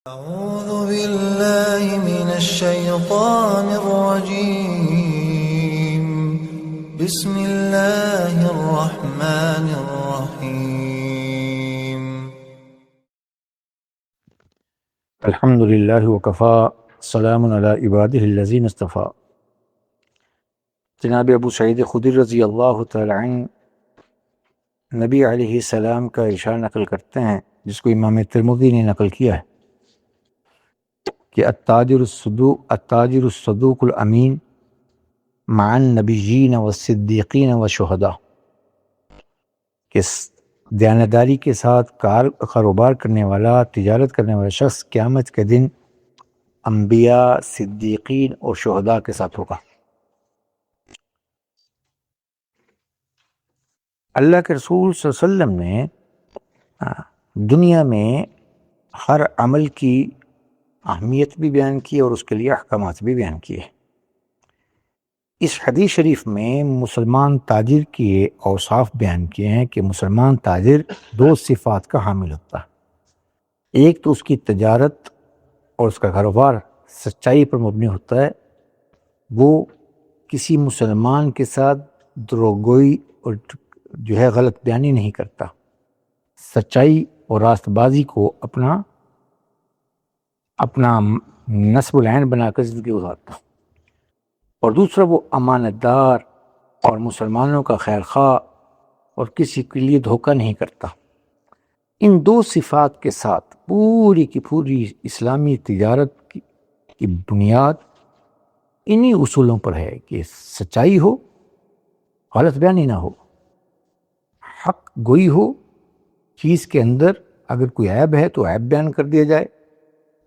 أعوذ بالله من الشيطان الرجيم بسم الله الرحمن الرحيم الحمد للہ وکفا سلام علی عبادہ الذین اصطفیٰ۔ جناب ابو سعید خدری رضی اللہ تعالی عنہ نبی علیہ السلام کا ارشاد نقل کرتے ہیں، جس کو امام ترمذی نے نقل کیا ہے، کہ التاجر الصدوق الامین مع النبیین والصدیقین والشہداء، کہ دیانتداری کے ساتھ کاروبار کرنے والا، تجارت کرنے والا شخص قیامت کے دن انبیاء، صدیقین اور شہداء کے ساتھ ہوگا۔ اللہ کے رسول صلی اللہ علیہ وسلم نے دنیا میں ہر عمل کی اہمیت بھی بیان کی اور اس کے لیے احکامات بھی بیان کیے۔ اس حدیث شریف میں مسلمان تاجر کے اوصاف بیان کیے ہیں کہ مسلمان تاجر دو صفات کا حامل ہوتا ہے۔ ایک تو اس کی تجارت اور اس کا کاروبار سچائی پر مبنی ہوتا ہے، وہ کسی مسلمان کے ساتھ دروغگوئی اور جو ہے غلط بیانی نہیں کرتا، سچائی اور راست بازی کو اپنا نصب العین بنا کر زندگی گزارتا۔ اور دوسرا وہ امانت دار اور مسلمانوں کا خیر خواہ اور کسی کے لیے دھوکہ نہیں کرتا۔ ان دو صفات کے ساتھ پوری کی پوری اسلامی تجارت کی بنیاد انہی اصولوں پر ہے کہ سچائی ہو، غلط بیانی نہ ہو، حق گوئی ہو، چیز کے اندر اگر کوئی عیب ہے تو عیب بیان کر دیا جائے،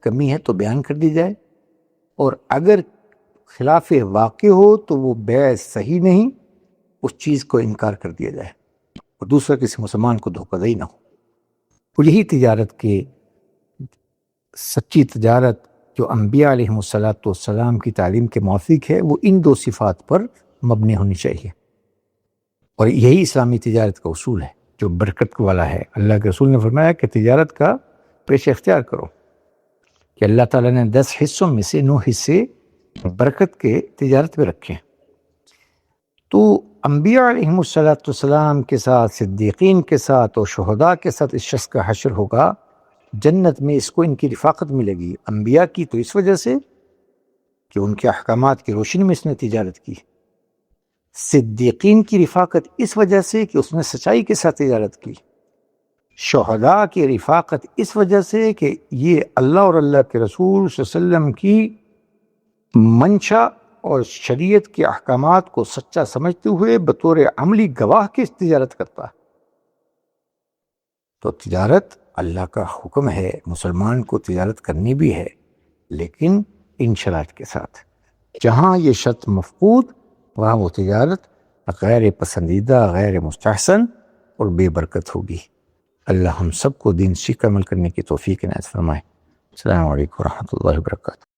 کمی ہے تو بیان کر دی جائے، اور اگر خلاف واقع ہو تو وہ بیع صحیح نہیں، اس چیز کو انکار کر دیا جائے، اور دوسرا کسی مسلمان کو دھوکہ دہی نہ ہو۔ اور یہی تجارت کے سچی تجارت جو انبیاء علیہم السلام کی تعلیم کے موافق ہے، وہ ان دو صفات پر مبنی ہونی چاہیے، اور یہی اسلامی تجارت کا اصول ہے جو برکت والا ہے۔ اللہ کے رسول نے فرمایا کہ تجارت کا پیش اختیار کرو، کہ اللہ تعالیٰ نے 10 حصوں میں سے 9 حصے برکت کے تجارت پہ رکھے ہیں۔ تو انبیاء علیہم السلام کے ساتھ، صدیقین کے ساتھ اور شہداء کے ساتھ اس شخص کا حشر ہوگا جنت میں۔ اس کو ان کی رفاقت ملے گی، انبیاء کی تو اس وجہ سے کہ ان کے احکامات کی روشنی میں اس نے تجارت کی، صدیقین کی رفاقت اس وجہ سے کہ اس نے سچائی کے ساتھ تجارت کی، شہداء کی رفاقت اس وجہ سے کہ یہ اللہ اور اللہ کے رسول صلی اللہ علیہ وسلم کی منشا اور شریعت کے احکامات کو سچا سمجھتے ہوئے بطور عملی گواہ کی تجارت کرتا ہے۔ تو تجارت اللہ کا حکم ہے، مسلمان کو تجارت کرنی بھی ہے، لیکن ان شرائط کے ساتھ۔ جہاں یہ شرط مفقود، وہاں وہ تجارت غیر پسندیدہ، غیر مستحسن اور بے برکت ہوگی۔ اللہ ہم سب کو دین سیکھ کر عمل کرنے کی توفیق عنایت فرمائے۔ السلام علیکم ورحمۃ اللہ وبرکاتہ۔